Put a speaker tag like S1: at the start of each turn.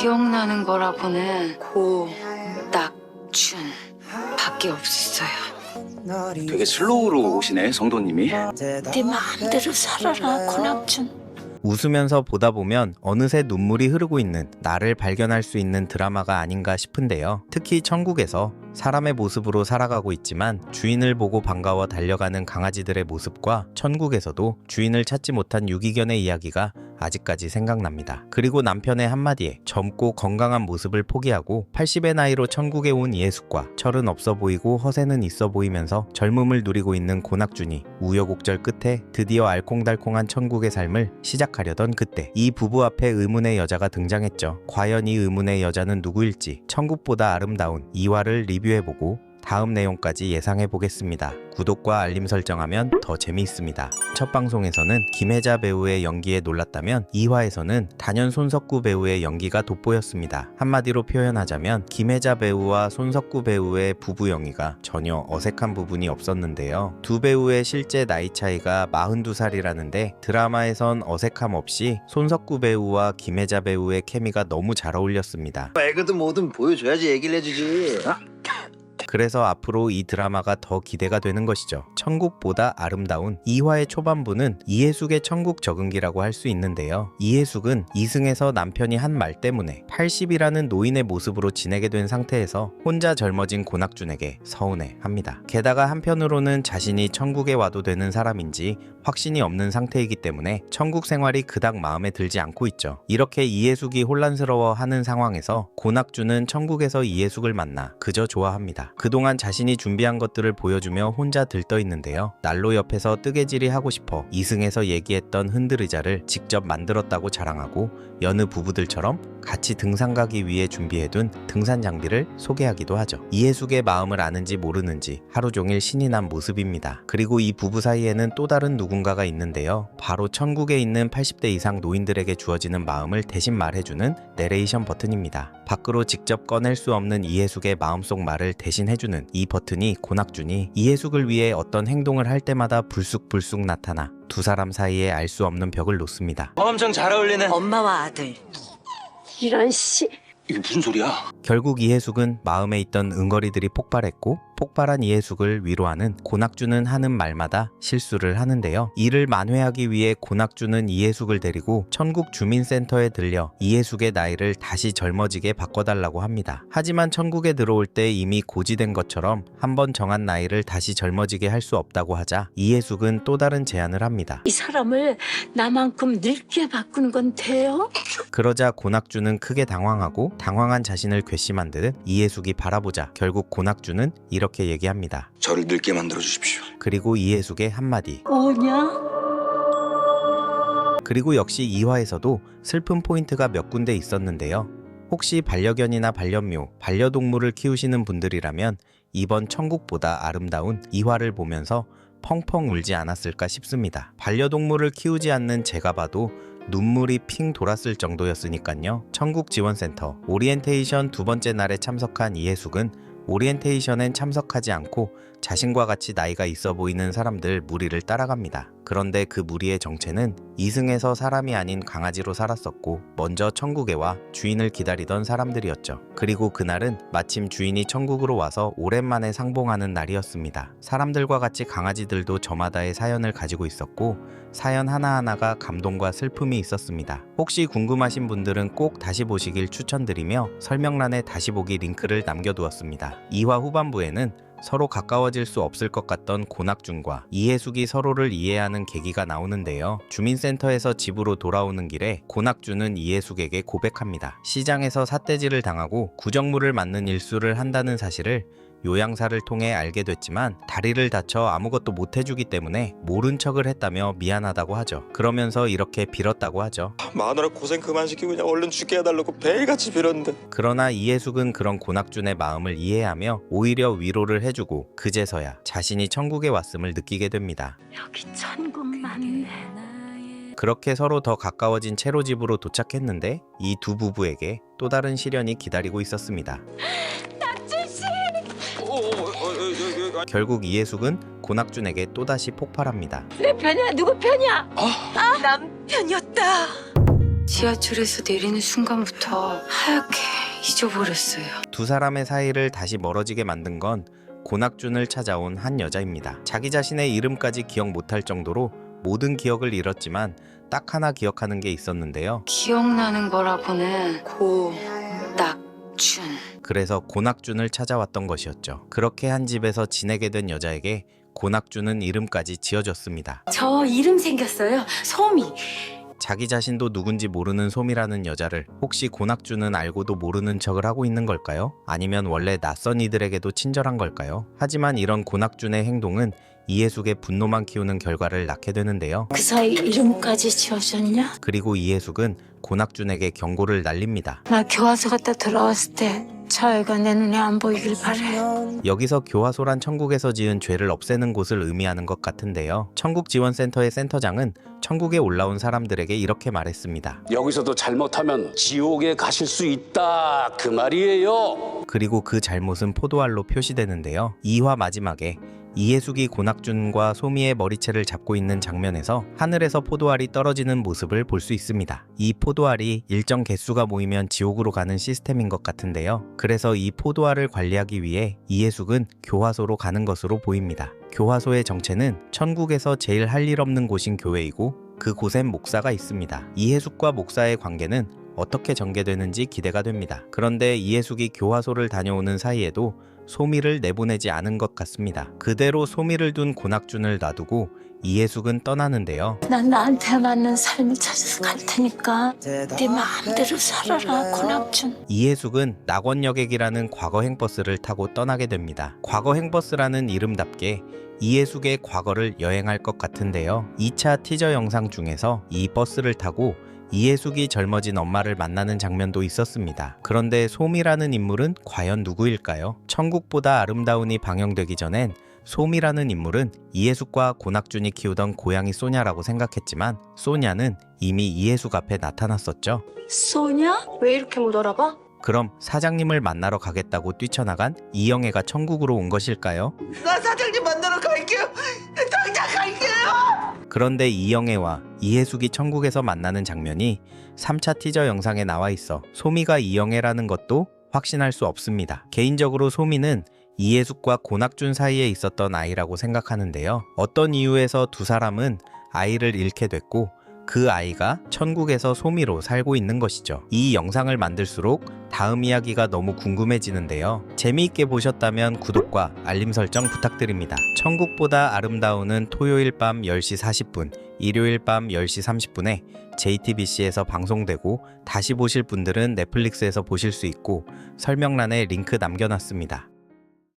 S1: 기억나는 거라고는 고낙준 밖에 없었어요.
S2: 되게 슬로우로 오시네, 성도님이.
S1: 네 마음대로 살아라, 고낙준.
S3: 웃으면서 보다 보면 어느새 눈물이 흐르고 있는 나를 발견할 수 있는 드라마가 아닌가 싶은데요. 특히 천국에서 사람의 모습으로 살아가고 있지만 주인을 보고 반가워 달려가는 강아지들의 모습과 천국에서도 주인을 찾지 못한 유기견의 이야기가 아직까지 생각납니다. 그리고 남편의 한마디에 젊고 건강한 모습을 포기하고 80의 나이로 천국에 온 이해숙과 철은 없어 보이고 허세는 있어 보이면서 젊음을 누리고 있는 고낙준이 우여곡절 끝에 드디어 알콩달콩한 천국의 삶을 시작하려던 그때 이 부부 앞에 의문의 여자가 등장했죠. 과연 이 의문의 여자는 누구일지 천국보다 아름다운 2화를 리뷰해보고 다음 내용까지 예상해보겠습니다. 구독과 알림 설정하면 더 재미있습니다. 첫 방송에서는 김혜자 배우의 연기에 놀랐다면 2화에서는 단연 손석구 배우의 연기가 돋보였습니다. 한마디로 표현하자면 김혜자 배우와 손석구 배우의 부부 연기가 전혀 어색한 부분이 없었는데요. 두 배우의 실제 나이 차이가 42살이라는데 드라마에선 어색함 없이 손석구 배우와 김혜자 배우의 케미가 너무 잘 어울렸습니다.
S4: 말거든 뭐든 보여줘야지 얘기를 해주지.
S3: 그래서 앞으로 이 드라마가 더 기대가 되는 것이죠. 천국보다 아름다운 2화의 초반부는 이해숙의 천국 적응기라고 할 수 있는데요. 이해숙은 이승에서 남편이 한 말 때문에 80이라는 노인의 모습으로 지내게 된 상태에서 혼자 젊어진 고낙준에게 서운해합니다. 게다가 한편으로는 자신이 천국에 와도 되는 사람인지 확신이 없는 상태이기 때문에 천국 생활이 그닥 마음에 들지 않고 있죠. 이렇게 이해숙이 혼란스러워하는 상황에서 고낙준은 천국에서 이해숙을 만나 그저 좋아합니다. 그동안 자신이 준비한 것들을 보여주며 혼자 들떠있는데요. 난로 옆에서 뜨개질이 하고 싶어 이승에서 얘기했던 흔들의자를 직접 만들었다고 자랑하고 여느 부부들처럼 같이 등산 가기 위해 준비해둔 등산 장비를 소개하기도 하죠. 이해숙의 마음을 아는지 모르는지 하루 종일 신이 난 모습입니다. 그리고 이 부부 사이에는 또 다른 누군가가 있는데요. 바로 천국에 있는 80대 이상 노인들에게 주어지는 마음을 대신 말해주는 내레이션 버튼입니다. 밖으로 직접 꺼낼 수 없는 이해숙의 마음속 말을 대신 해주는 이 버튼이 고낙준이 이해숙을 위해 어떤 행동을 할 때마다 불쑥불쑥 나타나 두 사람 사이에 알 수 없는 벽을 놓습니다.
S2: 엄청 잘 어울리네.
S1: 엄마와 아들. 이런 씨.
S2: 이게 무슨 소리야?
S3: 결국 이해숙은 마음에 있던 응어리들이 폭발했고 폭발한 이해숙을 위로하는 고낙준은 하는 말마다 실수를 하는데요. 이를 만회하기 위해 고낙준은 이해숙을 데리고 천국 주민센터에 들려 이해숙의 나이를 다시 젊어지게 바꿔달라고 합니다. 하지만 천국에 들어올 때 이미 고지된 것처럼 한번 정한 나이를 다시 젊어지게 할 수 없다고 하자 이해숙은 또 다른 제안을 합니다.
S1: 이 사람을 나만큼 늙게 바꾸는 건 돼요?
S3: 그러자 고낙준은 크게 당황하고 당황한 자신을 괘씸한 듯 이해숙이 바라보자 결국 고낙준은 이렇게 얘기합니다.
S2: 저를 늙게 만들어 주십시오.
S3: 그리고 이해숙의 한마디.
S1: 뭐냐?
S3: 그리고 역시 2화에서도 슬픈 포인트가 몇 군데 있었는데요. 혹시 반려견이나 반려묘, 반려동물을 키우시는 분들이라면 이번 천국보다 아름다운 2화를 보면서 펑펑 울지 않았을까 싶습니다. 반려동물을 키우지 않는 제가 봐도 눈물이 핑 돌았을 정도였으니까요. 천국지원센터 오리엔테이션 두 번째 날에 참석한 이해숙은 오리엔테이션엔 참석하지 않고 자신과 같이 나이가 있어 보이는 사람들 무리를 따라갑니다. 그런데 그 무리의 정체는 이승에서 사람이 아닌 강아지로 살았었고 먼저 천국에 와 주인을 기다리던 사람들이었죠. 그리고 그날은 마침 주인이 천국으로 와서 오랜만에 상봉하는 날이었습니다. 사람들과 같이 강아지들도 저마다의 사연을 가지고 있었고 사연 하나하나가 감동과 슬픔이 있었습니다. 혹시 궁금하신 분들은 꼭 다시 보시길 추천드리며 설명란에 다시 보기 링크를 남겨두었습니다. 2화 후반부에는 서로 가까워질 수 없을 것 같던 고낙준과 이해숙이 서로를 이해하는 계기가 나오는데요. 주민센터에서 집으로 돌아오는 길에 고낙준은 이해숙에게 고백합니다. 시장에서 삿대질을 당하고 구정물을 맞는 일수를 한다는 사실을 요양사를 통해 알게 됐지만 다리를 다쳐 아무것도 못해주기 때문에 모른 척을 했다며 미안하다고 하죠. 그러면서 이렇게 빌었다고 하죠.
S5: 마누라 고생 그만 시키고 그냥 얼른 죽게 해달라고 매일같이 빌었는데.
S3: 그러나 이해숙은 그런 고낙준의 마음을 이해하며 오히려 위로를 해주고 그제서야 자신이 천국에 왔음을 느끼게 됩니다.
S1: 여기 천국 맞네.
S3: 그렇게 서로 더 가까워진 채로 집으로 도착했는데 이 두 부부에게 또 다른 시련이 기다리고 있었습니다. 결국 이해숙은 고낙준에게 또다시 폭발합니다.
S1: 내 편이야? 누구 편이야? 남 편이었다. 지하철에서 내리는 순간부터 하얗게 잊어버렸어요.
S3: 두 사람의 사이를 다시 멀어지게 만든 건 고낙준을 찾아온 한 여자입니다. 자기 자신의 이름까지 기억 못할 정도로 모든 기억을 잃었지만 딱 하나 기억하는 게 있었는데요.
S1: 기억나는 거라고는 고낙준.
S3: 그래서 고낙준을 찾아왔던 것이었죠. 그렇게 한 집에서 지내게 된 여자에게 고낙준은 이름까지 지어줬습니다.
S1: 저 이름 생겼어요. 소미.
S3: 자기 자신도 누군지 모르는 솜이라는 여자를 혹시 고낙준은 알고도 모르는 척을 하고 있는 걸까요? 아니면 원래 낯선 이들에게도 친절한 걸까요? 하지만 이런 고낙준의 행동은 이해숙의 분노만 키우는 결과를 낳게 되는데요.
S1: 그 사이 이름까지 지어줬냐?
S3: 그리고 이해숙은 고낙준에게 경고를 날립니다.
S1: 나 교화소 갔다 돌아왔을 때 저 애가 내 눈에 안 보이길 바래.
S3: 여기서 교화소란 천국에서 지은 죄를 없애는 곳을 의미하는 것 같은데요. 천국지원센터의 센터장은 천국에 올라온 사람들에게 이렇게 말했습니다.
S6: 여기서도 잘못하면 지옥에 가실 수 있다 그 말이에요.
S3: 그리고 그 잘못은 포도알로 표시되는데요. 2화 마지막에 이해숙이 고낙준과 소미의 머리채를 잡고 있는 장면에서 하늘에서 포도알이 떨어지는 모습을 볼 수 있습니다. 이 포도알이 일정 개수가 모이면 지옥으로 가는 시스템인 것 같은데요. 그래서 이 포도알을 관리하기 위해 이해숙은 교화소로 가는 것으로 보입니다. 교화소의 정체는 천국에서 제일 할 일 없는 곳인 교회이고 그곳엔 목사가 있습니다. 이해숙과 목사의 관계는 어떻게 전개되는지 기대가 됩니다. 그런데 이해숙이 교화소를 다녀오는 사이에도 소미를 내보내지 않은 것 같습니다. 그대로 소미를 둔 고낙준을 놔두고 이해숙은 떠나는데요.
S1: 난 나한테 맞는 삶을 찾아서 갈 테니까 네 마음대로 살아라, 고낙준.
S3: 이해숙은 낙원여객이라는 과거행버스를 타고 떠나게 됩니다. 과거행버스라는 이름답게 이해숙의 과거를 여행할 것 같은데요. 2차 티저 영상 중에서 이 버스를 타고 이해숙이 젊어진 엄마를 만나는 장면도 있었습니다. 그런데 솜이라는 인물은 과연 누구일까요? 천국보다 아름다운이 방영되기 전엔 솜이라는 인물은 이해숙과 고낙준이 키우던 고양이 소냐라고 생각했지만 소냐는 이미 이해숙 앞에 나타났었죠.
S1: 소냐? 왜 이렇게 못 알아봐?
S3: 그럼 사장님을 만나러 가겠다고 뛰쳐나간 이영애가 천국으로 온 것일까요?
S7: 나 사장님 만나러 갈게요. 당장 갈게요.
S3: 그런데 이영애와 이해숙이 천국에서 만나는 장면이 3차 티저 영상에 나와 있어 소미가 이영애라는 것도 확신할 수 없습니다. 개인적으로 소미는 이해숙과 고낙준 사이에 있었던 아이라고 생각하는데요. 어떤 이유에서 두 사람은 아이를 잃게 됐고 그 아이가 천국에서 소미로 살고 있는 것이죠. 이 영상을 만들수록 다음 이야기가 너무 궁금해지는데요. 재미있게 보셨다면 구독과 알림 설정 부탁드립니다. 천국보다 아름다운은 토요일 밤 10시 40분, 일요일 밤 10시 30분에 JTBC에서 방송되고 다시 보실 분들은 넷플릭스에서 보실 수 있고 설명란에 링크 남겨놨습니다.